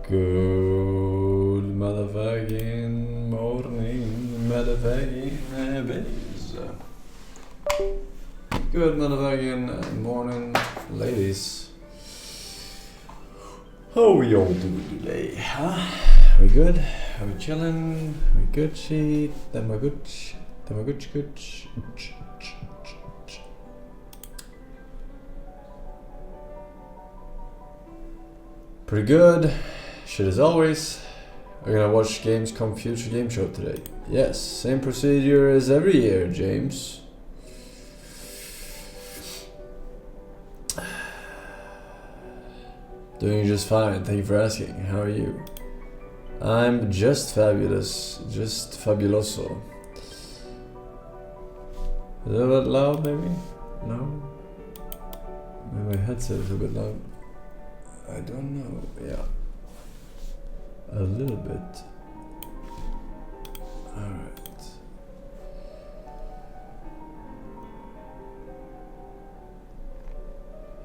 Good motherfucking morning, motherfucking babies. Good motherfucking morning, ladies. How we all doing today, huh? We good? Are we chilling? We good shit? Then we good? Then we good? Pretty good. Shit as always. We're gonna watch Gamescom Future Game Show today. Yes, same procedure as every year, James. Doing just fine, thank you for asking. How are you? I'm just fabulous, just fabuloso. Is that a bit loud maybe? No? Maybe my headset is a bit loud. I don't know, yeah. A little bit. Alright.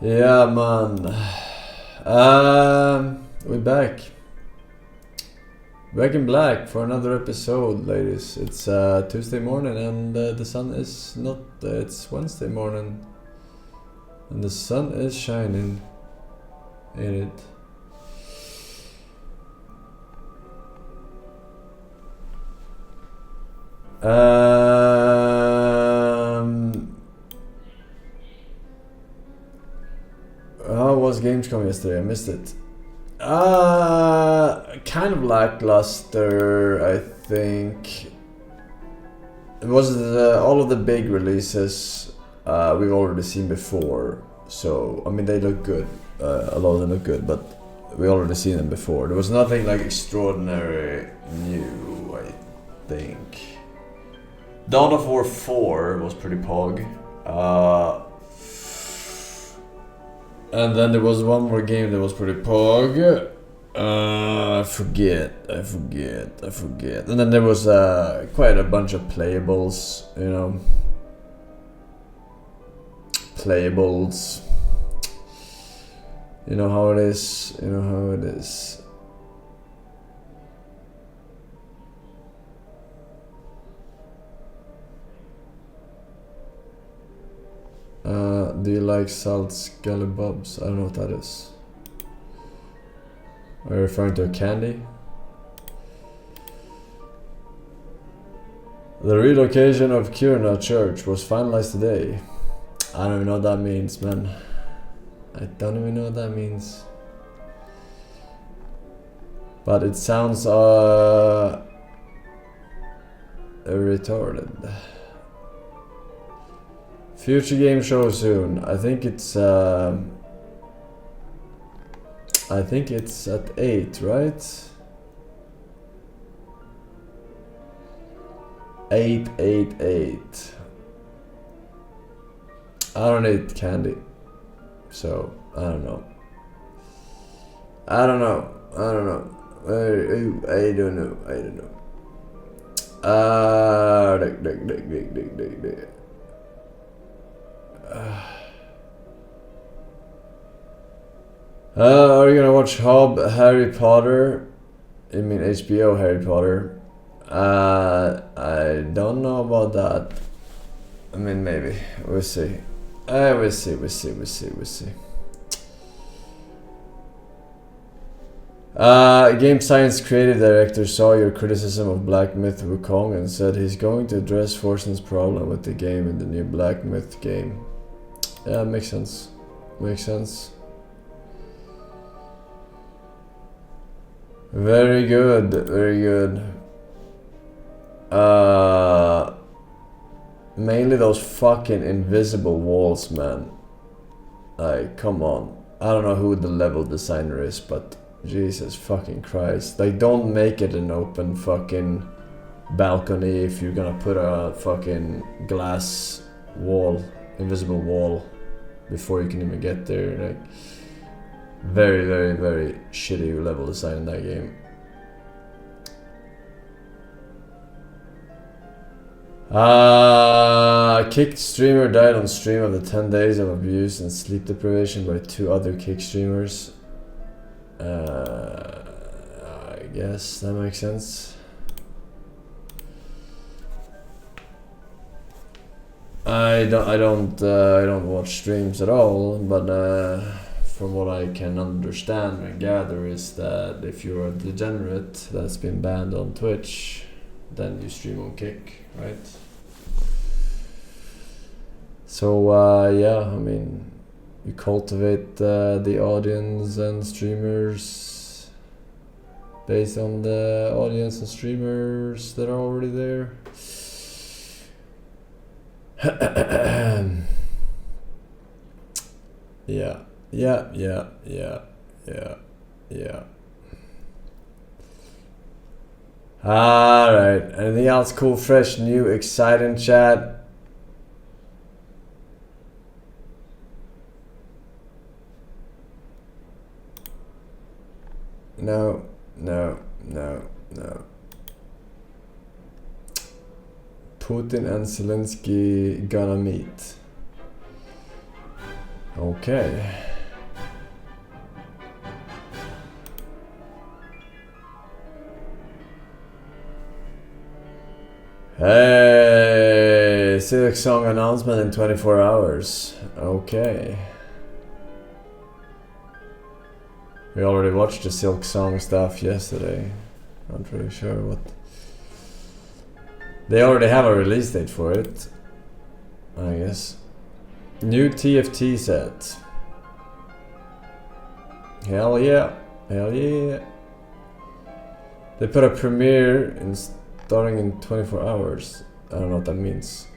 Yeah, man. We're back. Back in black for another episode, ladies. It's Tuesday morning and the sun is not... it's Wednesday morning. And the sun is shining in it. How was Gamescom yesterday? I missed it. Kind of lackluster, I think. It was all of the big releases we've already seen before. So, I mean, they look good. A lot of them look good, but we already seen them before. There was nothing like extraordinary new, I think. Dawn of War 4 was pretty pog. And then there was one more game that was pretty pog. I forget. And then there was quite a bunch of playables, you know. Playables. You know how it is. Do you like salt scallywabs? I don't know what that is. Are you referring to a candy? The relocation of Kiruna Church was finalized today. I don't even know what that means, man. I don't even know what that means. But it sounds retarded. Future game show soon. I think it's at 8, right? 8. I don't eat candy, so I don't know. I don't know. Are you gonna watch Harry Potter? You mean HBO Harry Potter? I don't know about that. I mean, maybe. We'll see. We'll see. Game Science creative director saw your criticism of Black Myth Wukong and said he's going to address Forsen's problem with the game in the new Black Myth game. Yeah, makes sense. Very good. Mainly those fucking invisible walls, man. Like, come on. I don't know who the level designer is, but Jesus fucking Christ. Like, don't make it an open fucking balcony if you're gonna put a fucking glass wall, invisible wall, before you can even get there. Like, very shitty level design in that game. Kicked streamer died on stream after 10 days of abuse and sleep deprivation by 2 other kick streamers. guess that makes sense. I don't watch streams at all, but from what I can understand and gather is that if you're a degenerate that's been banned on Twitch, then you stream on Kick, right? So yeah, I mean, you cultivate the audience and streamers based on the audience and streamers that are already there. Yeah. Alright, anything else cool, fresh, new, exciting, chat? No. Putin and Zelensky gonna meet. Okay. Hey, Silk Song announcement in 24 hours. Okay. We already watched the Silk Song stuff yesterday. Not really sure what. They already have a release date for it, I guess. New TFT set. Hell yeah. They put a premiere in starting in 24 hours. I don't know what that means.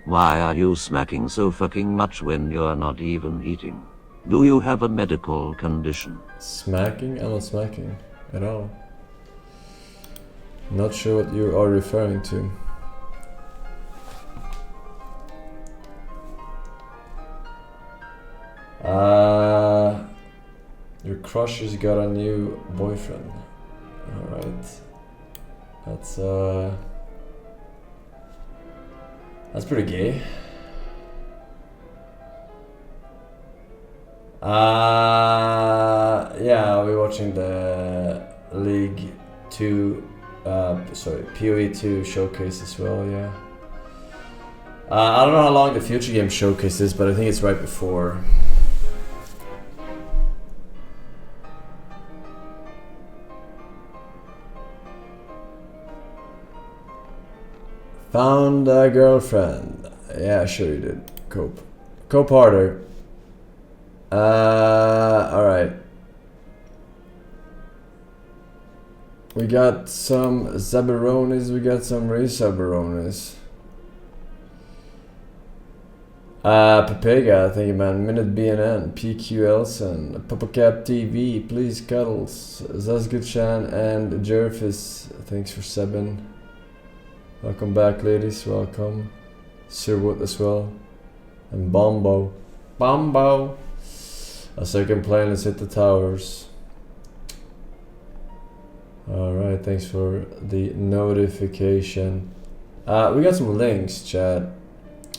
Why are you smacking so fucking much when you're not even eating? Do you have a medical condition? Smacking? I'm not smacking at all. Not sure what you are referring to. Your crush has got a new boyfriend. Alright. That's pretty gay. Yeah, I'll be watching the League 2, PoE 2 showcase as well, yeah. I don't know how long the Future Game showcase is, but I think it's right before. Found a girlfriend. Yeah, sure you did. Cope harder. Alright. We got some Zabaronis, we got some Rezabaronis. Pepega, thank you man. Minute BNN, PQ Elson, Popocap TV, please Cuddles, Zazgutchan and Jerfis, thanks for 7. Welcome back ladies, welcome. Sirwood as well. And Bombo. A second plane, let's hit the towers. Alright, thanks for the notification. We got some links, chat.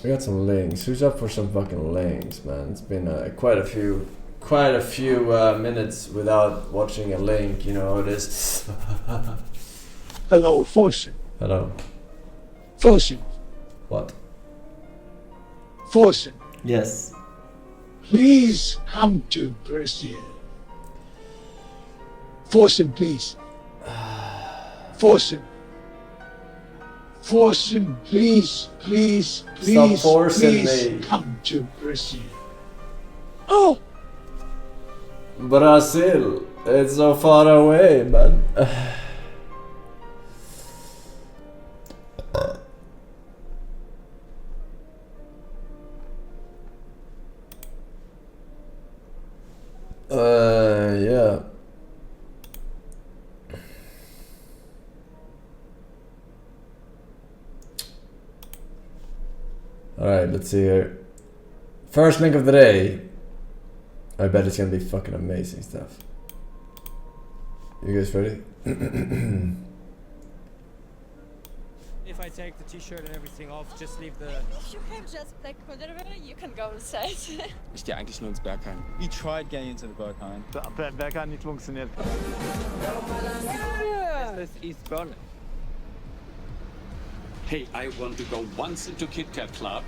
We got some links. Who's up for some fucking links, man? It's been quite a few minutes without watching a link, you know how it is. Hello, Forsen. Hello. Forsen. What? Forsen. Yes. Please come to Brazil. Forsen, please. Forsen. Forsen, please, Stop forcing please me. come to Brazil. Oh! Brazil. It's so far away, man. Yeah. Alright, let's see here. First link of the day. I bet it's gonna be fucking amazing stuff. You guys ready? if I take the t-shirt and everything off, just leave the... You can just like put it away, you can go inside. Ich gehe eigentlich nur ins Berghain. We tried getting into the Berghain. Berghain nicht funktioniert. This is East Berlin. Hey, I want to go once into Kit Kat Club.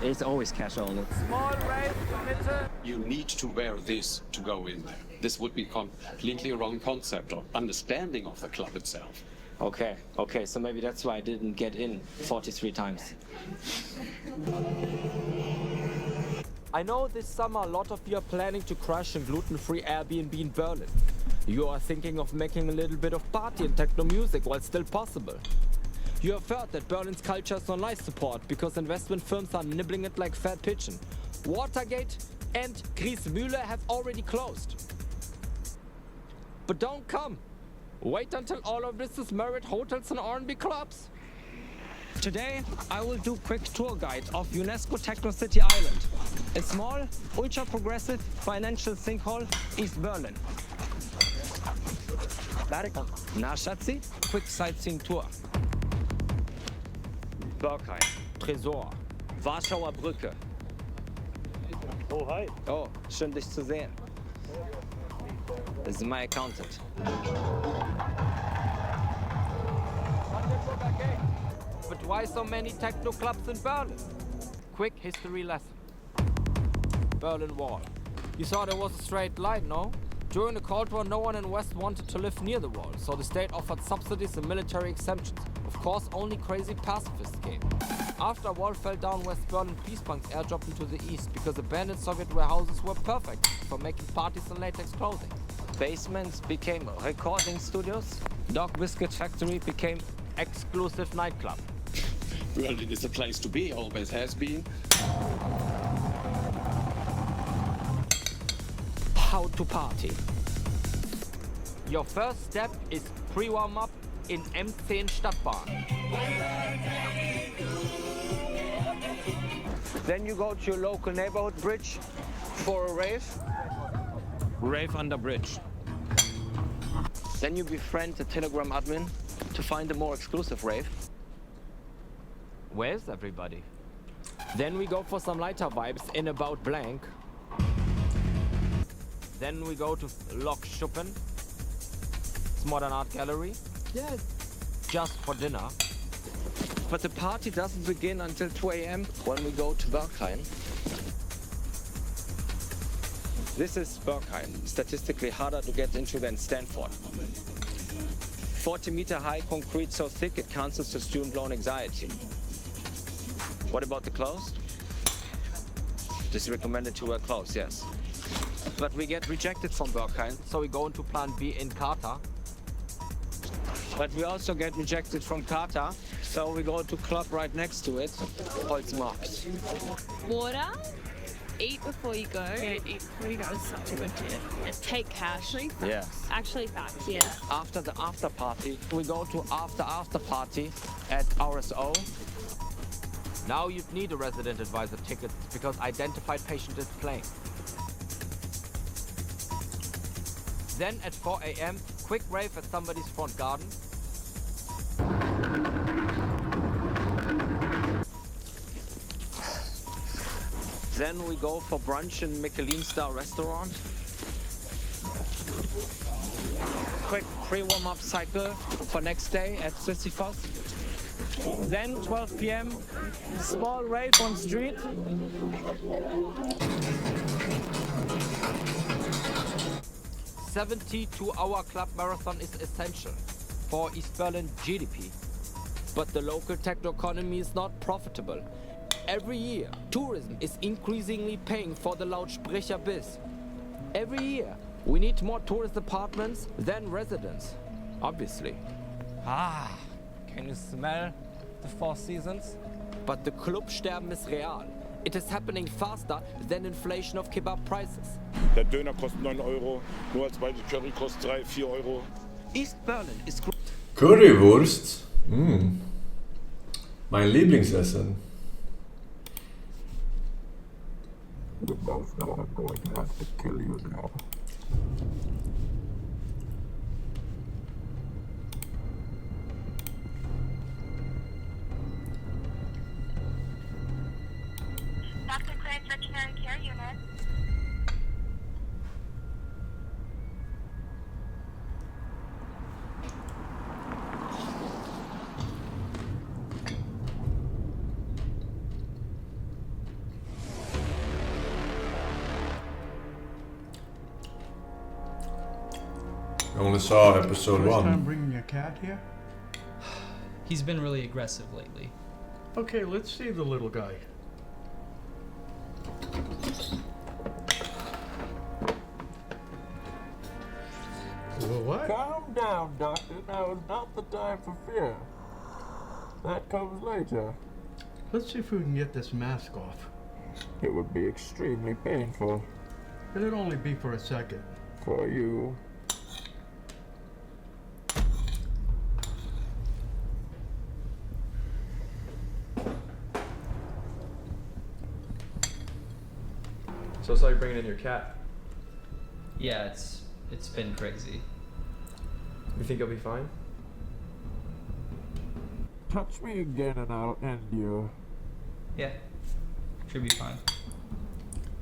It's always cash only. Small rave Mitte. You need to wear this to go in there. This would be completely wrong concept or understanding of the club itself. Okay, so maybe that's why I didn't get in 43 times. I know this summer a lot of you are planning to crash a gluten-free Airbnb in Berlin. You are thinking of making a little bit of party and techno music while still possible. You have heard that Berlin's culture is on life support because investment firms are nibbling it like fat pigeon. Watergate and Griesmühle have already closed. But don't come. Wait until all of this is Marriott hotels and R&B clubs. Today, I will do quick tour guide of UNESCO Techno City Island, a small, ultra-progressive financial sinkhole, East Berlin. Na, Schatzi? Quick sightseeing tour. Berghain, Tresor, Warschauer Brücke. Oh, hi. Oh, schön dich zu sehen. This is my accountant. But why so many techno clubs in Berlin? Quick history lesson. Berlin Wall. You saw there was a straight line, no? During the Cold War, no one in West wanted to live near the wall, so the state offered subsidies and military exemptions. Of course, only crazy pacifists came. After a wall fell down, West Berlin peace punks airdropped into the east because abandoned Soviet warehouses were perfect for making parties in latex clothing. Basements became recording studios. Dog Biscuit Factory became exclusive nightclub. Berlin is a place to be, always has been. How to party. Your first step is pre-warm-up in M10 Stadtbahn. Then you go to your local neighborhood bridge for a rave. Rave under bridge. Then you befriend the Telegram admin to find a more exclusive rave. Where's everybody? Then we go for some lighter vibes in About Blank. Then we go to Lokschuppen. It's modern art gallery. Yeah. Just for dinner. But the party doesn't begin until 2 a.m. when we go to Berghain. This is Berghain, statistically harder to get into than Stanford. 40-meter high concrete so thick it cancels the student loan anxiety. What about the clothes? This is recommended to wear clothes, yes. But we get rejected from Berghain, so we go into Plan B in Carter. But we also get rejected from Carter, so we go to club right next to it, Holzmarkt. Water, eat before you go. Yeah, eat before you go is such a good tip. Take cash. Yeah. Actually facts, yeah. After the after party, we go to after party at RSO. Now you'd need a resident advisor ticket because identified patient is playing. Then at 4 a.m., quick rave at somebody's front garden. Then we go for brunch in Michelin-star restaurant. Quick pre-warm-up cycle for next day at Sisyphus. Then 12 p.m. small rave on street. A 72-hour club marathon is essential for East Berlin GDP. But the local techno economy is not profitable. Every year, tourism is increasingly paying for the Lautsprecher biz. Every year, we need more tourist apartments than residents, obviously. Ah, can you smell the Four Seasons? But the Clubsterben is real. It is happening faster than inflation of kebab prices. Der Döner kostet 9 Euro, nur als Beispiel Curry kostet 3-4 Euro. East Berlin is... Currywurst? Mein Lieblingsessen. We're both not going to have to kill you now. I only saw episode First 1. time bringing your cat here? He's been really aggressive lately. Okay, let's see the little guy. What? Calm down, Doctor. Now is not the time for fear. That comes later. Let's see if we can get this mask off. It would be extremely painful. It'd only be for a second. For you. So I saw you bringing in your cat. Yeah, it's been crazy. You think you'll be fine? Touch me again and I'll end you. Yeah, should be fine.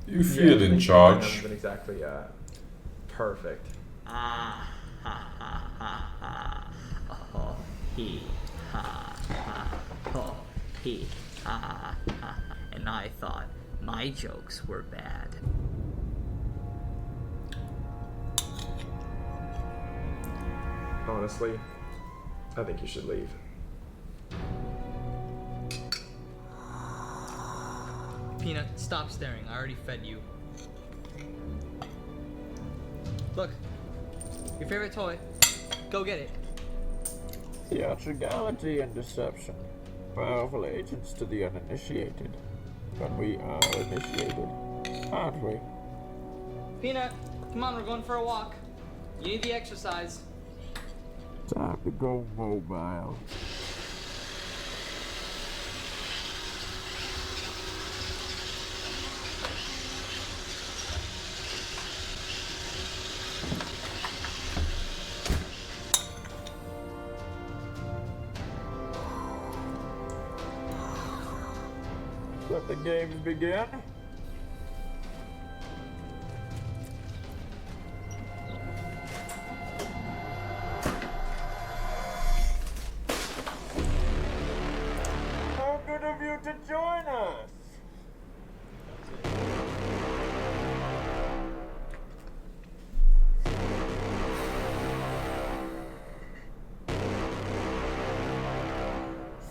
You feel in charge. Hasn't been exactly perfect. Oh, he, ha, ha, oh, he, ha, ha. And I thought my jokes were bad. Honestly, I think you should leave. Peanut, stop staring. I already fed you. Look, your favorite toy. Go get it. Theatricality and deception. Powerful agents to the uninitiated. But we are initiated, aren't we? Peanut, come on, we're going for a walk. You need the exercise. Time to go mobile. Let the games begin. How good of you to join us!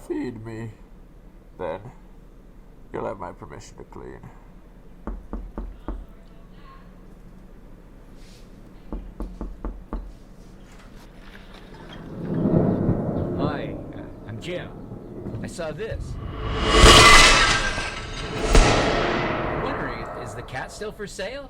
Feed me, then. You'll have my permission to clean. Hi, I'm Jim. I saw this. I'm wondering, is the cat still for sale?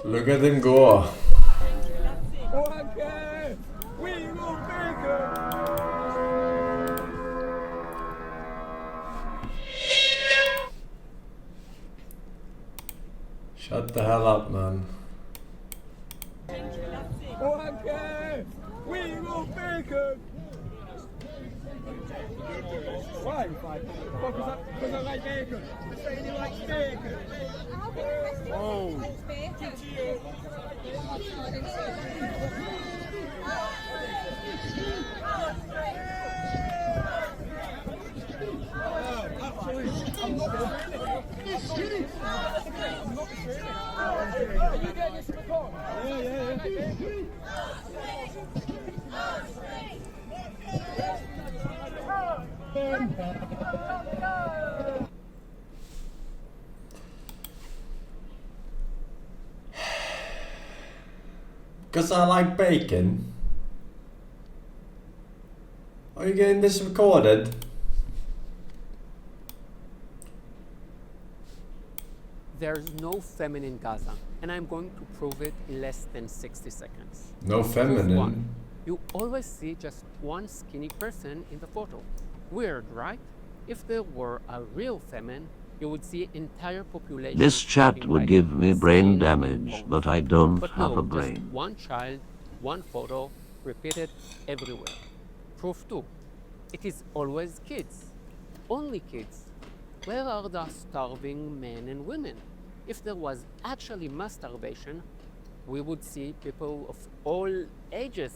Look at him go. Okay, we will make it. Shut the hell up, man. Okay, we will make it. Why? Because I like bacon. I say he likes bacon. Oh. I'm not Are you getting this record? Yeah. Because I like bacon. Are you getting this recorded? There's no famine in Gaza, and I'm going to prove it in less than 60 seconds. No Proof feminine. one. You always see just one skinny person in the photo. Weird, right? If there were a real famine, you would see entire population. This chat living would by give me brain skin damage, bones. but I don't But have no, a just brain. one child, one photo, repeated everywhere. Proof 2. It is always kids. Only kids. Where are the starving men and women? If there was actually mass starvation, we would see people of all ages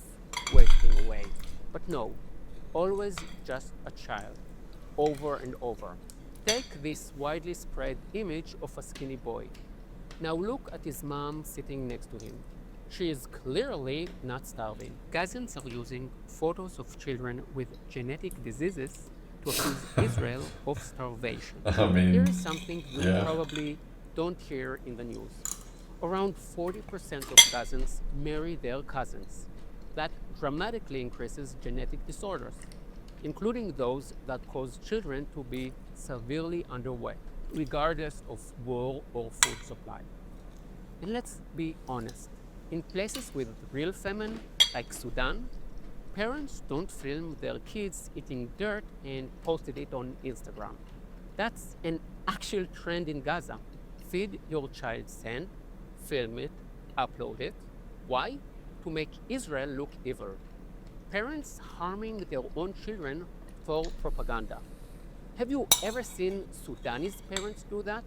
wasting away. But no, always just a child, over and over. Take this widely spread image of a skinny boy. Now look at his mom sitting next to him. She is clearly not starving. Gazans are using photos of children with genetic diseases to accuse Israel of starvation. I mean, Here is something we yeah. probably don't hear in the news. Around 40% of Gazans marry their cousins. That dramatically increases genetic disorders, including those that cause children to be severely underweight, regardless of war or food supply. And let's be honest, in places with real famine, like Sudan, parents don't film their kids eating dirt and posted it on Instagram. That's an actual trend in Gaza. Feed your child sand, film it, upload it. Why? To make Israel look evil. Parents harming their own children for propaganda. Have you ever seen Sudanese parents do that?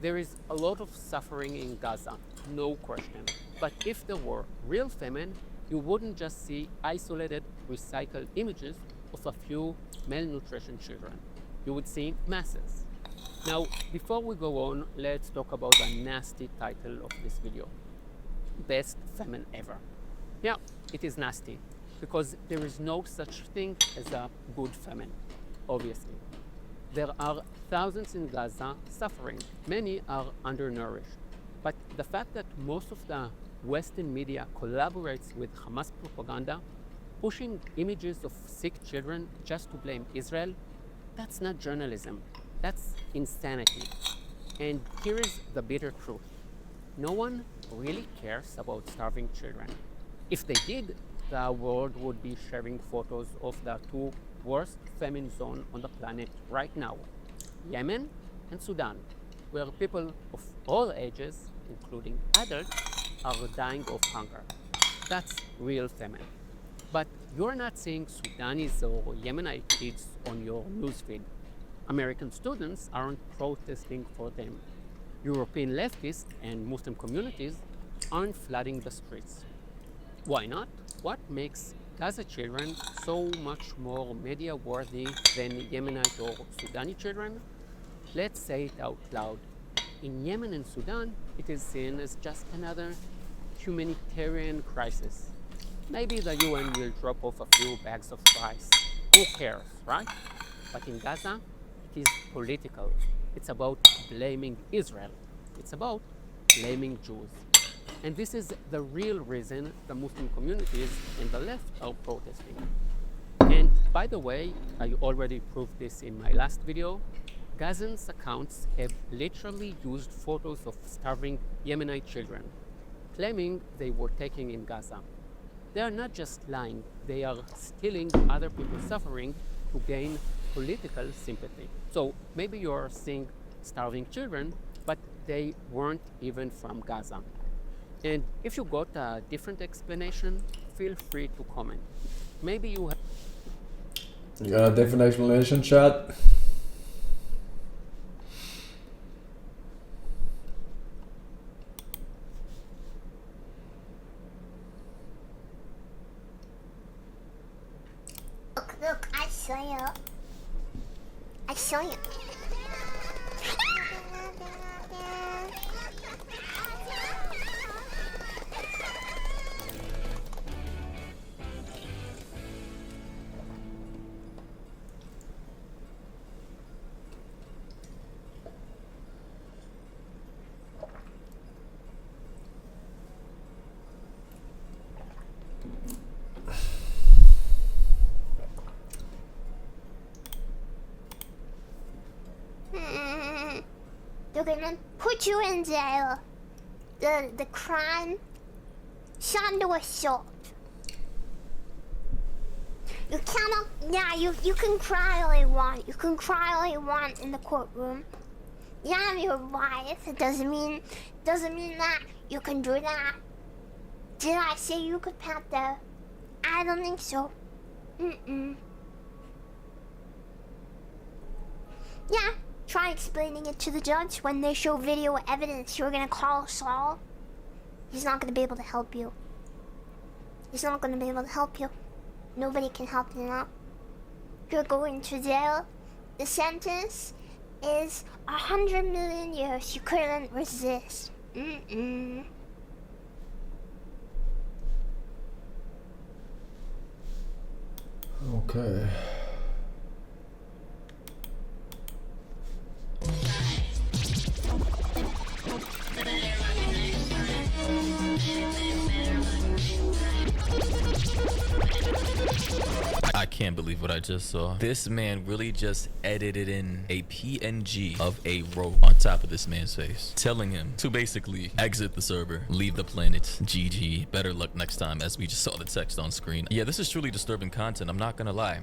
There is a lot of suffering in Gaza, no question. But if there were real famine, you wouldn't just see isolated, recycled images of a few malnutrition children. You would see masses. Now, before we go on, let's talk about the nasty title of this video. Best famine ever. Yeah, it is nasty, because there is no such thing as a good famine, obviously. There are thousands in Gaza suffering. Many are undernourished. But the fact that most of the Western media collaborates with Hamas propaganda, pushing images of sick children just to blame Israel, that's not journalism. That's insanity. And here is the bitter truth. No one really cares about starving children. If they did, the world would be sharing photos of the two worst famine zones on the planet right now, Yemen and Sudan, where people of all ages, including adults, are dying of hunger. That's real famine. But you're not seeing Sudanese or Yemenite kids on your newsfeed. American students aren't protesting for them. European leftists and Muslim communities aren't flooding the streets. Why not? What makes Gaza children so much more media-worthy than Yemenite or Sudani children? Let's say it out loud. In Yemen and Sudan, it is seen as just another humanitarian crisis. Maybe the UN will drop off a few bags of rice. Who cares, right? But in Gaza, it is political. It's about blaming Israel. It's about blaming Jews. And this is the real reason the Muslim communities and the left are protesting. And by the way, I already proved this in my last video, Gazans accounts have literally used photos of starving Yemenite children, claiming they were taken in Gaza. They are not just lying, they are stealing other people's suffering to gain political sympathy. So maybe you're seeing starving children, but they weren't even from Gaza. And if you got a different explanation, feel free to comment. Maybe you have... You got a different explanation, chat? Look, I saw you. I saw you. They're gonna put you in jail. The crime, sexual assault. You cannot. Yeah, you can cry all you want. You can cry all you want in the courtroom. Yeah, I'm your wife. It doesn't mean that you can do that. Did I say you could pat the? I don't think so. Yeah. Try explaining it to the judge when they show video evidence. You're gonna call Saul. He's not gonna be able to help you. He's not gonna be able to help you. Nobody can help you now. You're going to jail. The sentence is 100 million years. You couldn't resist. Okay. I can't believe what I just saw. This man really just edited in a PNG of a rope on top of this man's face, telling him to basically exit the server, leave the planet, GG, better luck next time, as we just saw the text on screen. Yeah, this is truly disturbing content, I'm not gonna lie.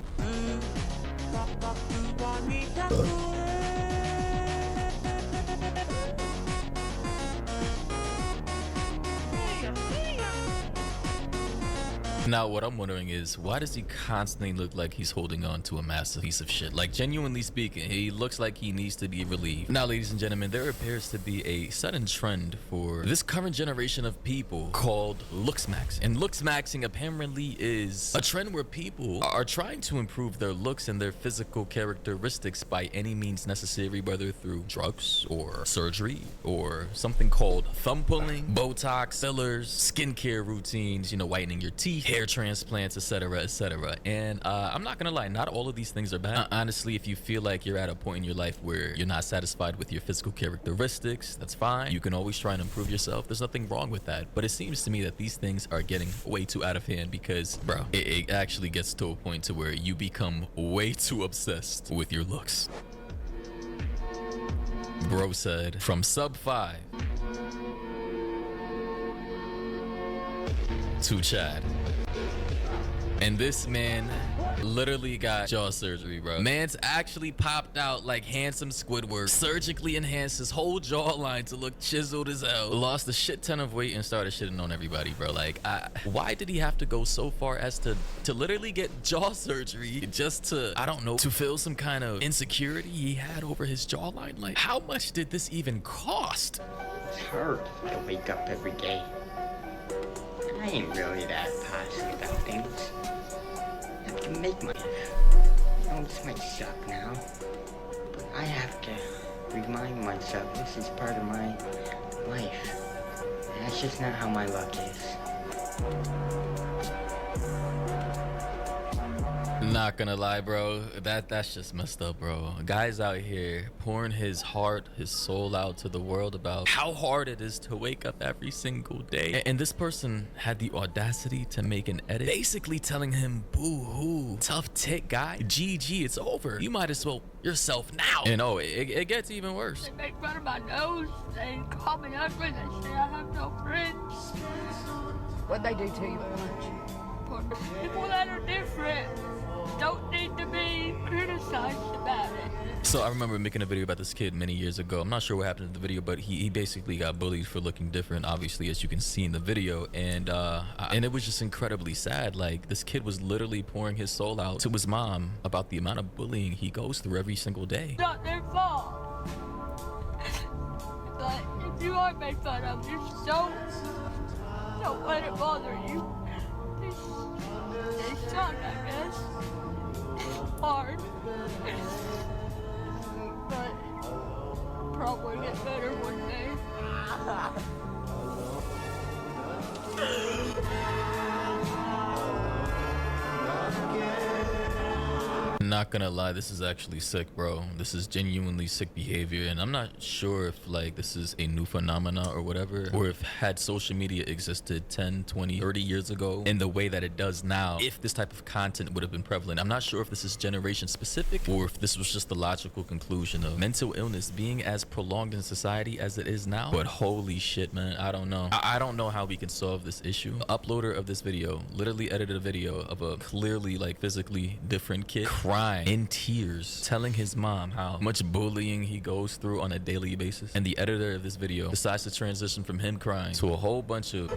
Now, what I'm wondering is, why does he constantly look like he's holding on to a massive piece of shit? Like, genuinely speaking, he looks like he needs to be relieved. Now, ladies and gentlemen, there appears to be a sudden trend for this current generation of people called looks maxing. And looks maxing apparently is a trend where people are trying to improve their looks and their physical characteristics by any means necessary, whether through drugs or surgery or something called thumb pulling, Botox, fillers, skincare routines, you know, whitening your teeth, hair transplants, etc., etc. And I'm not gonna lie, not all of these things are bad. Honestly, if you feel like you're at a point in your life where you're not satisfied with your physical characteristics, that's fine. You can always try and improve yourself. There's nothing wrong with that. But it seems to me that these things are getting way too out of hand because, bro, it actually gets to a point to where you become way too obsessed with your looks. Bro said, from sub 5 to Chad. And this man literally got jaw surgery, bro. Man's actually popped out like handsome Squidward, surgically enhanced his whole jawline to look chiseled as hell, lost a shit ton of weight and started shitting on everybody, bro. Like, why did he have to go so far as to literally get jaw surgery just to, I don't know, to fill some kind of insecurity he had over his jawline? Like, how much did this even cost? It's hard to wake up every day. I ain't really that passionate about things. I have to make money. Oh, this might suck now, but I have to remind myself this is part of my life. And that's just not how my luck is. Not gonna lie, bro, that's just messed up, bro. A guy's out here pouring his heart, his soul out to the world about how hard it is to wake up every single day. And this person had the audacity to make an edit basically telling him, boo-hoo, tough tick, guy, GG, it's over. You might as well yourself now. And oh, it gets even worse. They make fun of my nose. They call me ugly. They say I have no friends. What'd they do to you, Punch? People that are different don't need to be criticized about it. So I remember making a video about this kid many years ago. I'm not sure what happened in the video, but he basically got bullied for looking different, obviously, as you can see in the video. And it was just incredibly sad. Like, this kid was literally pouring his soul out to his mom about the amount of bullying he goes through every single day. It's not their fault. But if you are made fun of, just don't let it bother you. They suck, I guess. It's hard. But probably get better one day. Not gonna lie, this is actually sick, bro. This is genuinely sick behavior, and I'm not sure if like this is a new phenomena or whatever, or if had social media existed 10, 20, 30 years ago in the way that it does now, if this type of content would have been prevalent. I'm not sure if this is generation specific or if this was just the logical conclusion of mental illness being as prolonged in society as it is now. But holy shit, man, I don't know. I don't know how we can solve this issue. The uploader of this video literally edited a video of a clearly like physically different kid crying in tears, telling his mom how much bullying he goes through on a daily basis. And the editor of this video decides to transition from him crying to a whole bunch of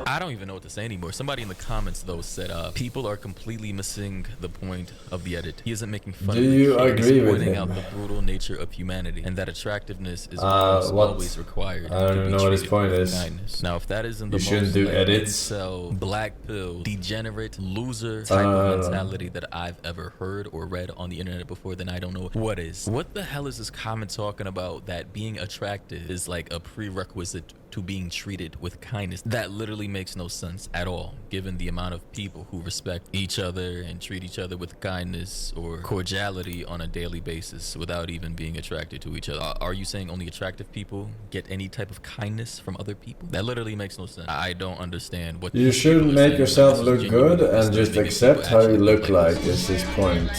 I don't even know what what to say anymore. Somebody in the comments though said, people are completely missing the point of the edit. He isn't making fun of Do you the kid. agree He's with pointing him? out the brutal nature of humanity and that attractiveness is always required. I don't even know what his point is. Kindness. Now, if that isn't the You shouldn't most do like, edits. incel, black pill, degenerate, loser type of mentality that I've ever heard or read on the internet before, then I don't know what is. What the hell is this comment talking about that being attractive is like a prerequisite to being treated with kindness? That literally makes no sense at all, given the amount of people who respect each other and treat each other with kindness or cordiality on a daily basis without even being attracted to each other. Are you saying only attractive people get any type of kindness from other people? That literally makes no sense. I don't understand what You should make yourself look good and just accept how you look like is his point.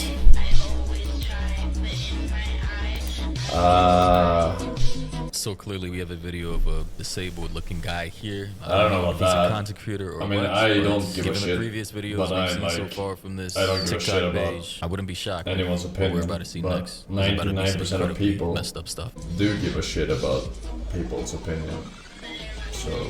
So clearly we have a video of a disabled looking guy here. I don't know about if he's that. a content creator or I mean, what, I don't but give a given shit, the previous videos but we've I'm seen so like, far from this I don't give a TikTok shit about page, I wouldn't be shocked anyone's what opinion, we're about to see but next. There's about to be some 99% of incredibly people messed up stuff. do give a shit about people's opinion. So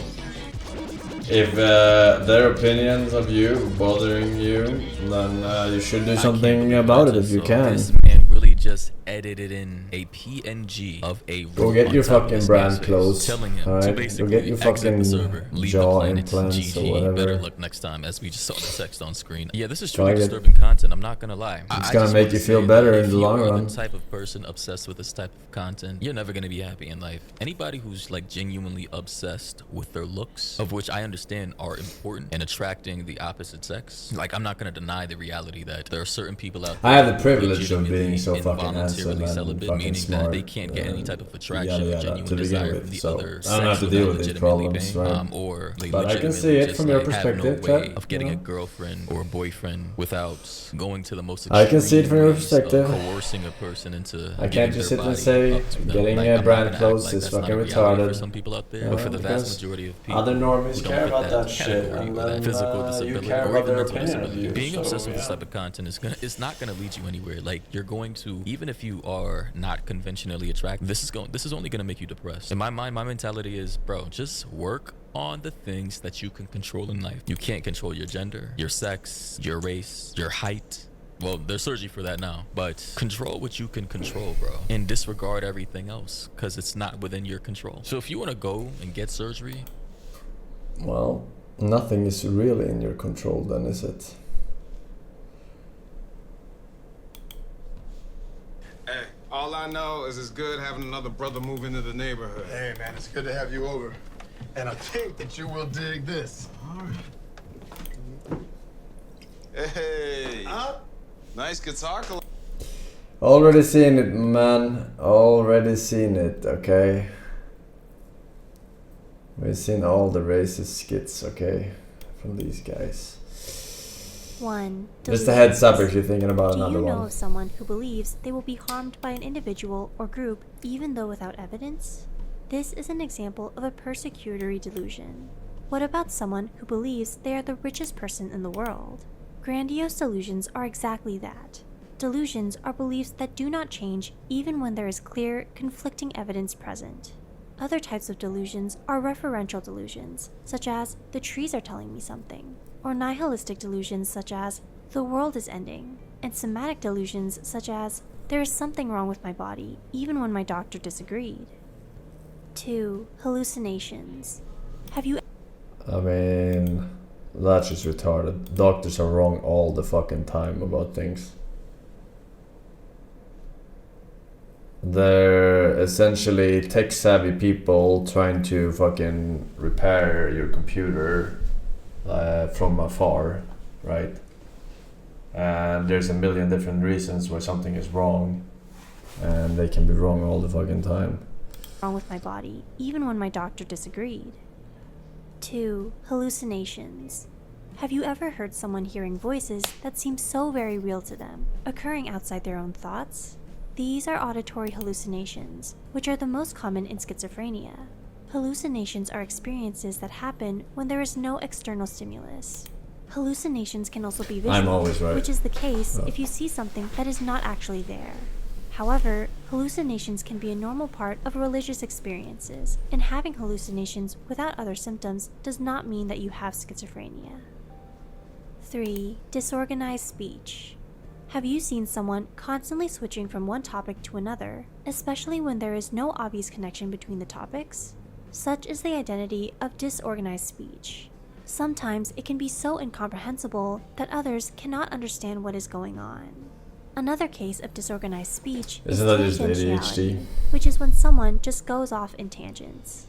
if their opinions of you bothering you, then you should do something about it if you can. This man really just edited in a PNG of a Go get your fucking brand clothes, telling him to alright? basically Go get your exit fucking the server, leave the jaw planet, implants GG. or whatever. Better luck next time, as we just saw the text on screen. Yeah, this is Try truly it. disturbing content, I'm not gonna lie. It's I gonna just make wanna you feel say better that in if the you long are run. the type of person obsessed with this type of content, you're never gonna be happy in life. Anybody who's like genuinely obsessed with their looks, of which I understand are important in attracting the opposite sex, like I'm not gonna deny the reality that there are certain people out there I have the privilege of being legitimately so fucking handsome involuntarily and celibate, fucking meaning smart. that they can't get any type of attraction or genuine to begin desire with, from the so other I don't have to deal with these problems, right? or they But I can legitimately see it just, from your like, have perspective, no way Chad, of getting you a know? girlfriend or a boyfriend without going to the most I can see it from your extreme ways of perspective. coercing a person into I giving can't just their sit and body say up to them. getting Like, I'm not brand gonna clothes act like is that's not fucking a reality retarded. for some people out there, Yeah, but for the vast because majority of people other normies who don't care fit about that shit, category and or that then physical you disability care or about even their mental opinion of disability, you, being so, obsessed with this yeah. type of content is not gonna lead you anywhere. Like you're going to, even if you are not conventionally attracted, this is only gonna make you depressed. In my mind, my mentality is, bro, just work on the things that you can control in life. You can't control your gender, your sex, your race, your height. Well, there's surgery for that now, but control what you can control, bro, and disregard everything else because it's not within your control. So if you want to go and get surgery, Well, nothing is really in your control then, is it? Hey, all I know is it's good having another brother move into the neighborhood. Hey, man, it's good to have you over. And I think that you will dig this. All right. Hey, nice guitar collection. Already seen it, man. Already seen it, okay? We've seen all the racist skits, okay? From these guys. 1. Just a heads up if you're thinking about another Do you know one. of someone who believes they will be harmed by an individual or group even though without evidence? This is an example of a persecutory delusion. What about someone who believes they are the richest person in the world? Grandiose delusions are exactly that. Delusions are beliefs that do not change even when there is clear, conflicting evidence present. Other types of delusions are referential delusions, such as, the trees are telling me something, or nihilistic delusions such as, the world is ending, and somatic delusions such as, there is something wrong with my body, even when my doctor disagreed. 2. Hallucinations. Have you I mean, that's just retarded. Doctors are wrong all the fucking time about things. They're essentially tech-savvy people trying to fucking repair your computer from afar, right? And there's a million different reasons why something is wrong, and they can be wrong all the fucking time. wrong with my body, even when my doctor disagreed? 2. Hallucinations. Have you ever heard someone hearing voices that seem so very real to them, occurring outside their own thoughts? These are auditory hallucinations, which are the most common in schizophrenia. Hallucinations are experiences that happen when there is no external stimulus. Hallucinations can also be visual, I'm always right. which is the case if you see something that is not actually there. However, hallucinations can be a normal part of religious experiences, and having hallucinations without other symptoms does not mean that you have schizophrenia. 3. Disorganized speech. Have you seen someone constantly switching from one topic to another, especially when there is no obvious connection between the topics? Such is the identity of disorganized speech. Sometimes it can be so incomprehensible that others cannot understand what is going on. Another case of disorganized speech is tangentiality, which is when someone just goes off in tangents.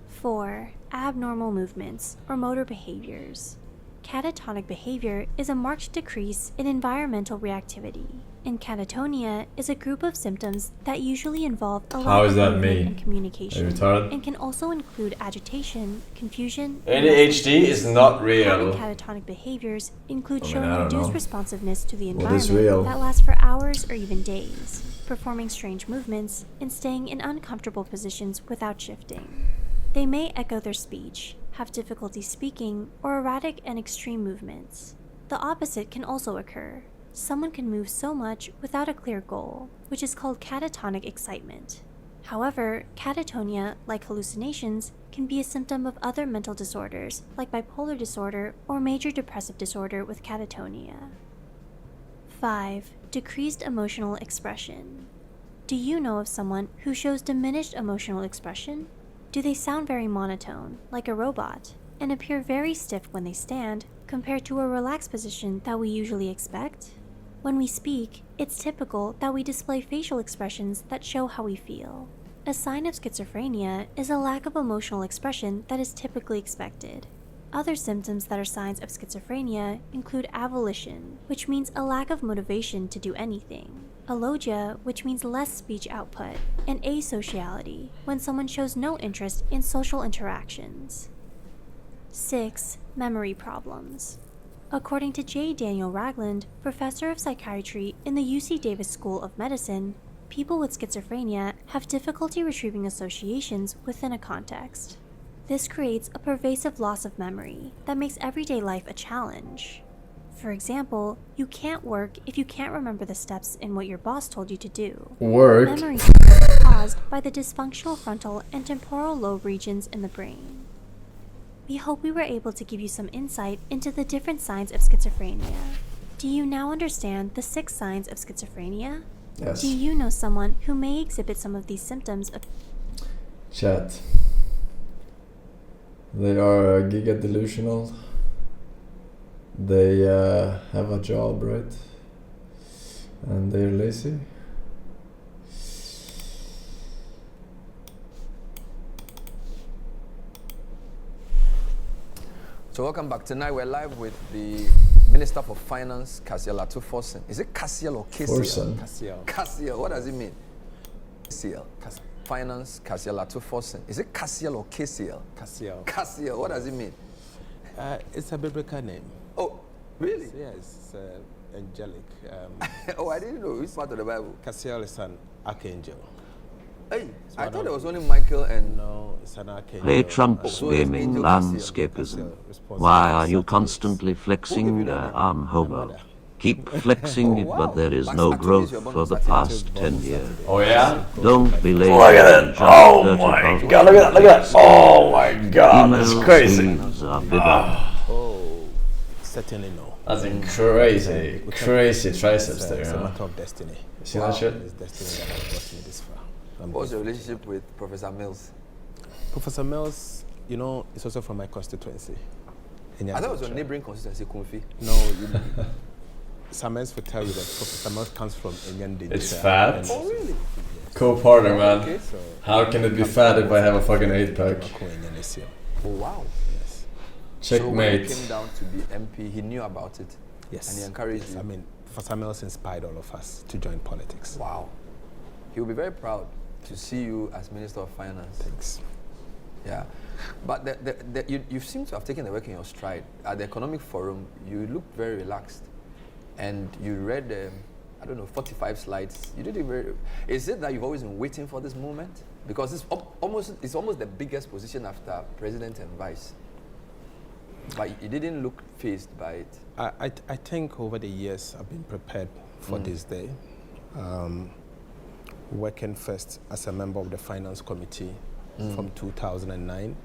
4. Abnormal movements or motor behaviors. Catatonic behavior is a marked decrease in environmental reactivity, and catatonia is a group of symptoms that usually involve a lack of movement and communication, and can also include agitation, confusion, and ADHD is not real. Having catatonic behaviors include showing reduced responsiveness to the What is environment real? that lasts for hours or even days, performing strange movements, and staying in uncomfortable positions without shifting. They may echo their speech, have difficulty speaking, or erratic and extreme movements. The opposite can also occur. Someone can move so much without a clear goal, which is called catatonic excitement. However, catatonia, like hallucinations, can be a symptom of other mental disorders, like bipolar disorder or major depressive disorder with catatonia. 5. Decreased emotional expression. Do you know of someone who shows diminished emotional expression? Do they sound very monotone, like a robot, and appear very stiff when they stand, compared to a relaxed position that we usually expect? When we speak, it's typical that we display facial expressions that show how we feel. A sign of schizophrenia is a lack of emotional expression that is typically expected. Other symptoms that are signs of schizophrenia include avolition, which means a lack of motivation to do anything, alogia, which means less speech output, and asociality, when someone shows no interest in social interactions. 6. Memory problems. According to J. Daniel Ragland, professor of psychiatry in the UC Davis School of Medicine, people with schizophrenia have difficulty retrieving associations within a context. This creates a pervasive loss of memory that makes everyday life a challenge. For example, you can't work if you can't remember the steps in what your boss told you to do. Work? Memory is caused by the dysfunctional frontal and temporal lobe regions in the brain. We hope we were able to give you some insight into the different signs of schizophrenia. Do you now understand the 6 signs of schizophrenia? Yes. Do you know someone who may exhibit some of these symptoms of Chat. They are giga delusional. They have a job, right? And they're lazy. So welcome back. Tonight we're live with the Minister for Finance, Kasia Forsen. Is it Kasia or Kasia? Forsen. Kasia. What does it mean? Kasia. Finance, Kasia Forsen. Is it Kasia or Kasia? Kasia. What does it mean? It's a biblical name. Oh, really? Yes, it's angelic. Oh, I didn't know. Which part of the Bible? Cassiel is an archangel. Hey, I thought there was only Michael and... No, it's an archangel. Play Trump's gaming landscapism. Why are you constantly flexing your arm, homo? Keep flexing it, but there is no growth for the past 10 years. Oh yeah? Don't be lazy. Look at that! Oh my god, look at that, look at that! Oh my god, that's crazy! Oh, certainly no. That's a crazy, crazy triceps there. It's a matter of destiny. See that shit? It's destiny that has brought me this far. What's your relationship with Professor Mills? Professor Mills, you know, is also from my constituency. I thought it was your neighboring constituency, Kunfi. No, Samens will tell you that Professor Mills comes from Enyande. It's fat? Oh, really? Co-partner, man. Okay. How can it be fat if I have a fucking 8-pack? Oh, wow. Yes. Checkmate. So when he came down to be MP, he knew about it? Yes. And he encouraged you? I mean, Professor Mills inspired all of us to join politics. Wow. He will be very proud to see you as Minister of Finance. Thanks. Yeah. But you seem to have taken the work in your stride. At the Economic Forum, you looked very relaxed. And you read, I don't know, 45 slides. You did it very... Is it that you've always been waiting for this moment? Because it's almost the biggest position after President and Vice. But you didn't look fazed by it. I think over the years I've been prepared for this day. working first as a member of the finance committee from 2009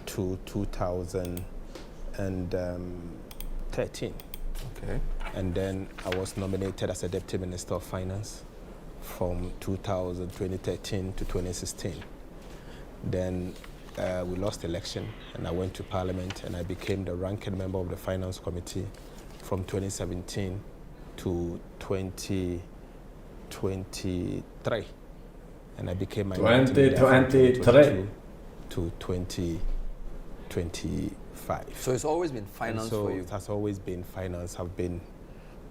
to 2013. Okay. And then I was nominated as a Deputy Minister of Finance from 2013 to 2016. Then we lost election and I went to Parliament and I became the ranking member of the Finance Committee from 2017 to 2023. And I became minority leader from 2022 to 2025. So it's always been finance for you? It has always been finance. I've been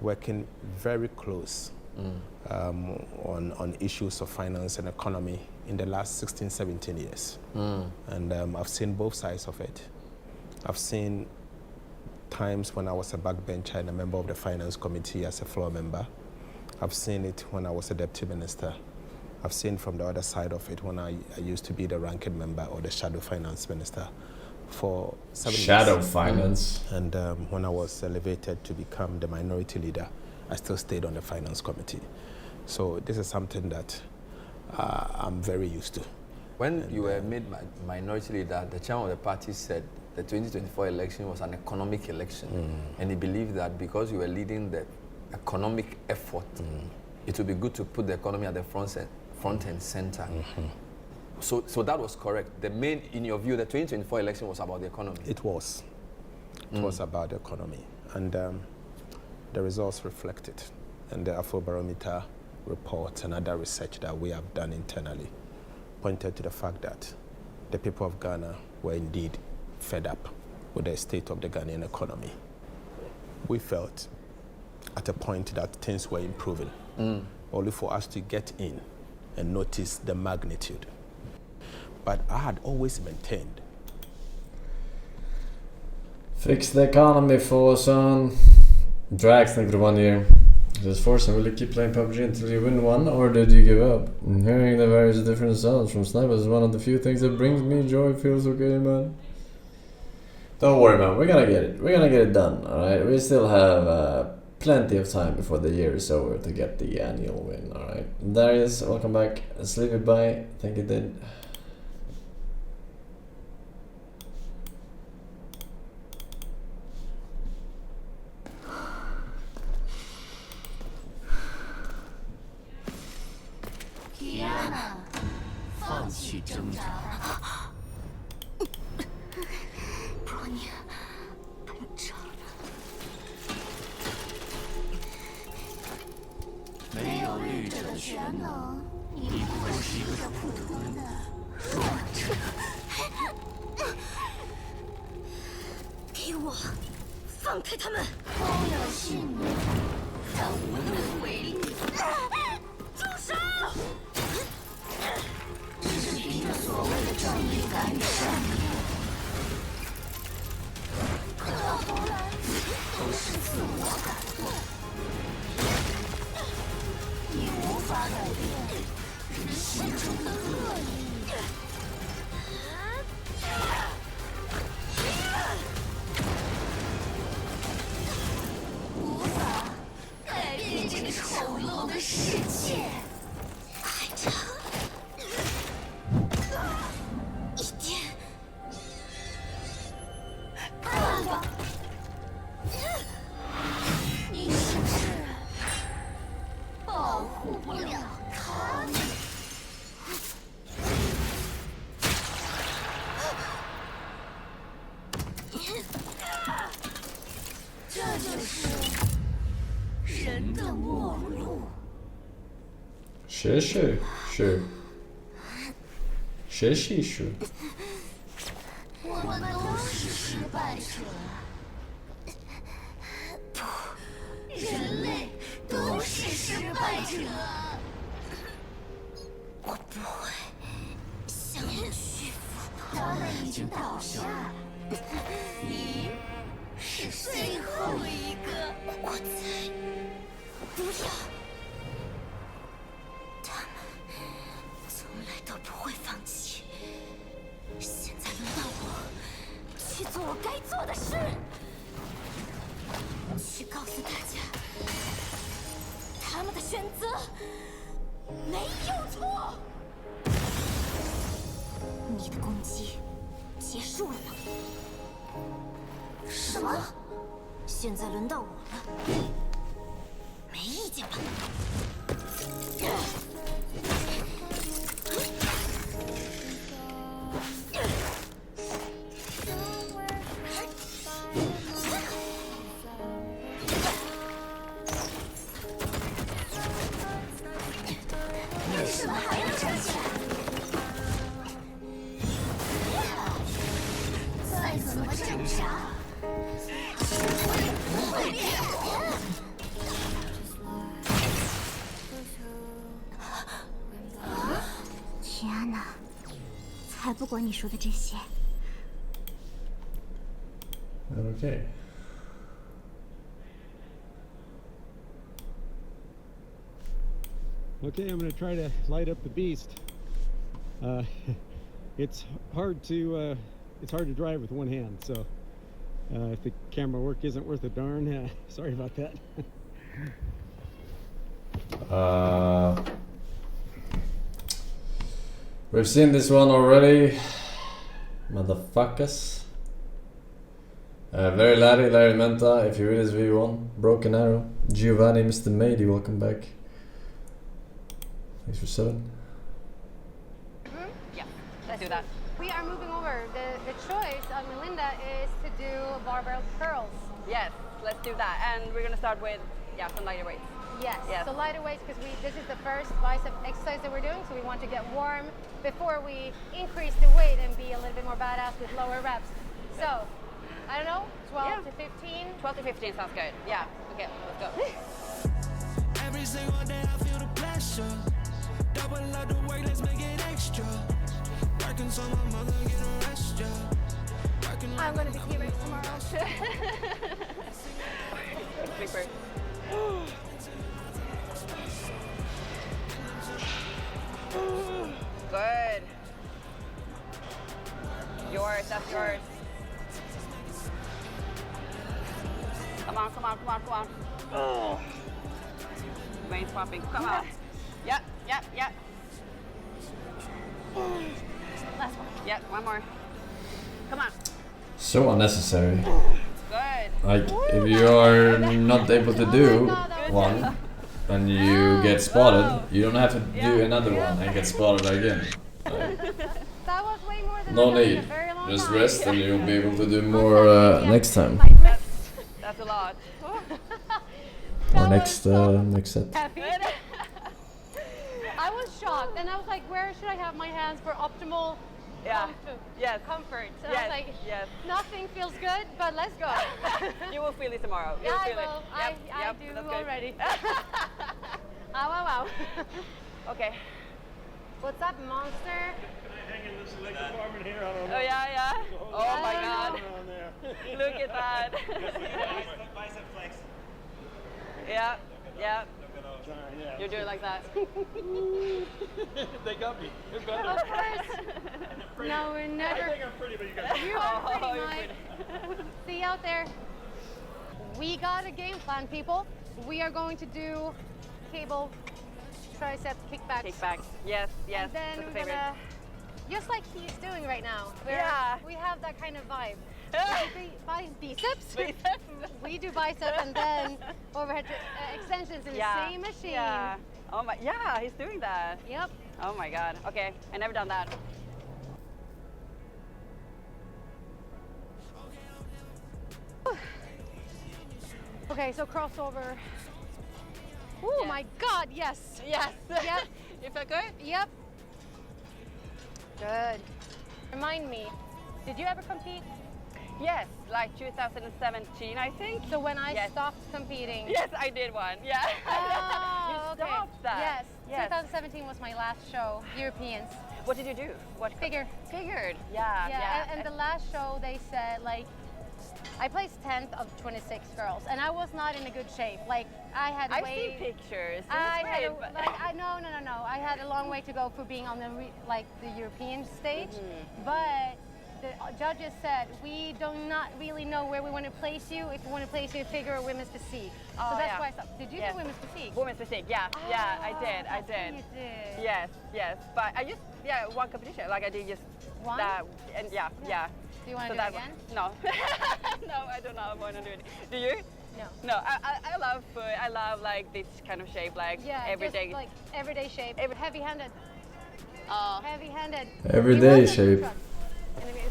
working very close on issues of finance and economy in the last 16, 17 years. And I've seen both sides of it. I've seen times when I was a backbencher and a member of the finance committee as a floor member. I've seen it when I was a deputy minister. I've seen from the other side of it when I used to be the ranking member or the shadow finance minister for 7 years. Shadow finance. And when I was elevated to become the minority leader, I still stayed on the finance committee. So this is something that I'm very used to. When you were made minority leader, the chairman of the party said the 2024 election was an economic election. And he believed that because you were leading the economic effort, it would be good to put the economy at the front and center. So that was correct. The main, in your view, the 2024 election was about the economy? It was. It was about the economy. And the results reflect it. And the Afrobarometer report and other research that we have done internally pointed to the fact that the people of Ghana were indeed fed up with the state of the Ghanaian economy. We felt at a point that things were improving, only for us to get in and notice the magnitude. But I had always maintained. Fix the economy, Forsen. Drax think for 1 year. Does Forsen really keep playing PUBG until you win one, or did you give up? And hearing the various different sounds from snipers is one of the few things that brings me joy. Feels okay, man. Don't worry, man. We're gonna get it. We're gonna get it done, alright? We still have plenty of time before the year is over to get the annual win, alright? Darius, welcome back. Sleepy bye. I think it did. Kiana， 放弃挣扎。Bronya， 班长。没有绿者的全能，你不过是一个普通的弱者。给我放开他们！光耀信念，但无能为力。住手！ 只是凭着所谓的正义感与善良，可到头来都是自我感动。你无法改变人心中的恶意，无法改变这个丑陋的世界。爱着。 你是不是保护不了他们？这就是人的末路。是。我们都是失败者。 不，人类都是失败者。我不会向你屈服。他们已经倒下了，你是最后一个。我才不要！他们从来都不会放弃。现在轮到我去做我该做的事。 去告诉大家，他们们的选择没有错。你的攻击结束了吗？什么？现在轮到我了，没意见吧？为什么还要站起来？再怎么挣扎，不会变。天哪，才不管你说的这些。Okay. Okay, I'm going to try to light up the beast. It's hard to drive with one hand, so if the camera work isn't worth a darn, sorry about that. We've seen this one already, motherfuckers. Very Larry Menta, if you read this V1, Broken Arrow, Giovanni, Mr. Mady, welcome back. Thanks for 7. Yeah, let's do that. We are moving over. The choice of Melinda is to do barbell curls. Yes, let's do that. And we're gonna start with, some lighter weights. Yes, so lighter weights because this is the first bicep exercise that we're doing, so we want to get warm before we increase the weight and be a little bit more badass with lower reps. So, I don't know, 12 to 15? 12 to 15 sounds good. Yeah, okay, let's go. Every single day I feel the pressure. Double up the work, let's make it extra. Working so my mother get a rest, yeah. I'm gonna be T-Rex tomorrow. Super. Good. Yours, that's yours. Come on, come on, come on, come on. Oh. Vein swapping, come on. Yep. Last one. Yep, one more. Come on. So unnecessary. Good. Like, if you are not able to do one and you get spotted, you don't have to do another one and get spotted again. Like, That was way more than no I've done in need. a very long Just time. rest and you'll be able to do more next time. That's a lot. Or next set. I was shocked, and I was like, where should I have my hands for optimal comfort? So I was like, nothing feels good, but let's go. You will feel it tomorrow. Yeah, You'll I feel will. it. I do that's good. already. Wow. Okay. What's up, monster? Hanging this leg compartment here, I don't know. Oh, yeah. Oh, my God. Look at that. Bicep flex. Yeah. You're doing like that. They got me. Of course. No, we're never. I think I'm pretty, but you guys. You are pretty, Mike. See you out there. We got a game plan, people. We are going to do cable triceps kickbacks. Kickbacks. Yes. And then that's a we're favorite. gonna, just like he's doing right now. We have that kind of vibe. Biceps. We do biceps and then overhead extensions in the same machine. Yeah. Oh my. Yeah, he's doing that. Yep. Oh my God. Okay, I never done that. Okay, so crossover. Oh my God, yes. Yes. Yep. You feel good? Yep. Good. Remind me, did you ever compete? Yes, like 2017, I think. So when I stopped competing. Yes, I did one. Yeah. Oh, You stopped that. Yes. 2017 was my last show, Europeans. What did you do? What Figured. Yeah. And the last show they said I placed 10th of 26 girls, and I was not in a good shape. Like I had I've seen pictures. No. I had a long way to go for being on the European stage, but the judges said we do not really know where we want to place you. If we want to place you in figure or women's physique. Oh, So that's yeah. why I thought, did you do women's physique? Women's physique, yeah. Yeah, I did. You did. Yes, yes. But I just, one competition. Like I did just one? that. And yeah. Do you want to So do it that again? No. No, I do not want to do it. Do you? No. No, I love food. I love like this kind of shape, like everyday. Just like everyday shape. Heavy-handed. Heavy-handed. Everyday You shape.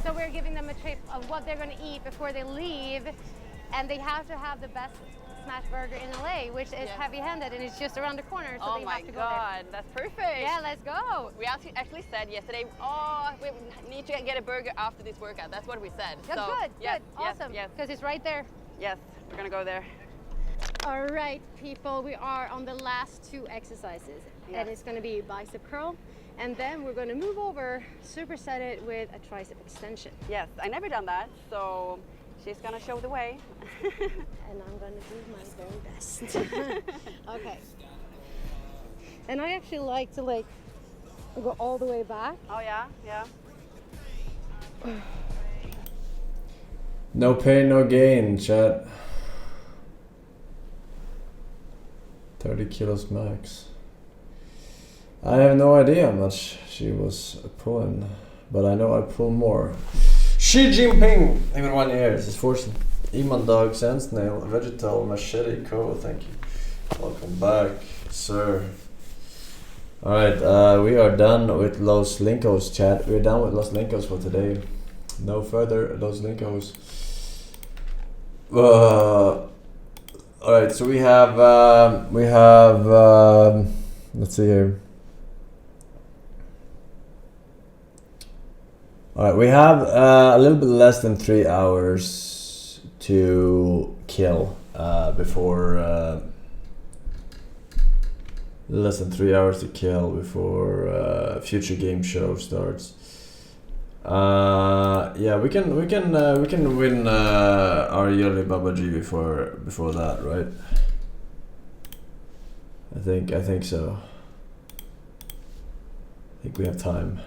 So we're giving them a tip of what they're going to eat before they leave, and they have to have the best smash burger in LA, which is heavy-handed, and it's just around the corner, so Oh they my have to go God, there. that's perfect. Yeah, let's go. We actually said yesterday, we need to get a burger after this workout. That's what we said. Yeah, So, good, yes, awesome, yes. because it's right there. Yes, we're gonna go there. All right, people, we are on the last two exercises, and it's going to be bicep curl, and then we're going to move over, superset it with a tricep extension. Yes, I never done that, so she's gonna show the way. And I'm going to do my very best. Okay. And I actually like to go all the way back. Oh yeah, yeah. No pain, no gain, chat. 30 kilos max. I have no idea how much she was pulling, but I know I pull more. Xi Jinping! Even 1 year. This is Forsen. Iman Dog, Sand Snail, Vegetal, Machete Co. Thank you. Welcome back, sir. Alright, we are done with Los Linkos, chat. We're done with Los Linkos for today. No further Los Linkos. Alright, so we have let's see here. Alright, we have a little bit less than 3 hours to kill before less than 3 hours to kill before future game show starts. Yeah, we can win our yearly Baba G before that, right? I think so. I think we have time.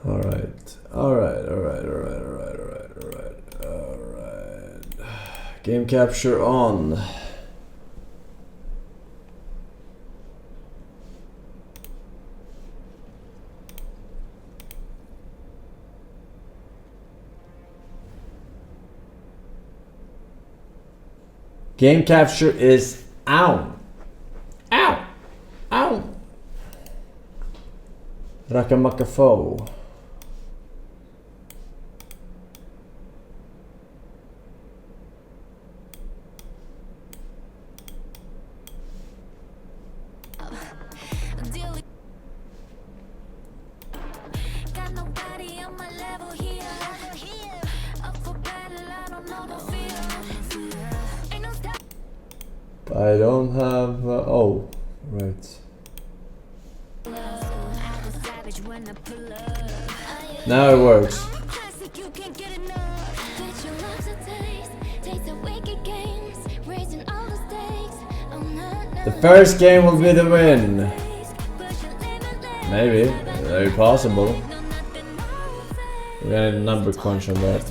Alright. Game capture on. Game capture is on. Ow! Ow! Rakamakafo. I don't have. Oh, right. Now it works. The first game will be the win. Maybe. Very possible. We're gonna need a number crunch on that.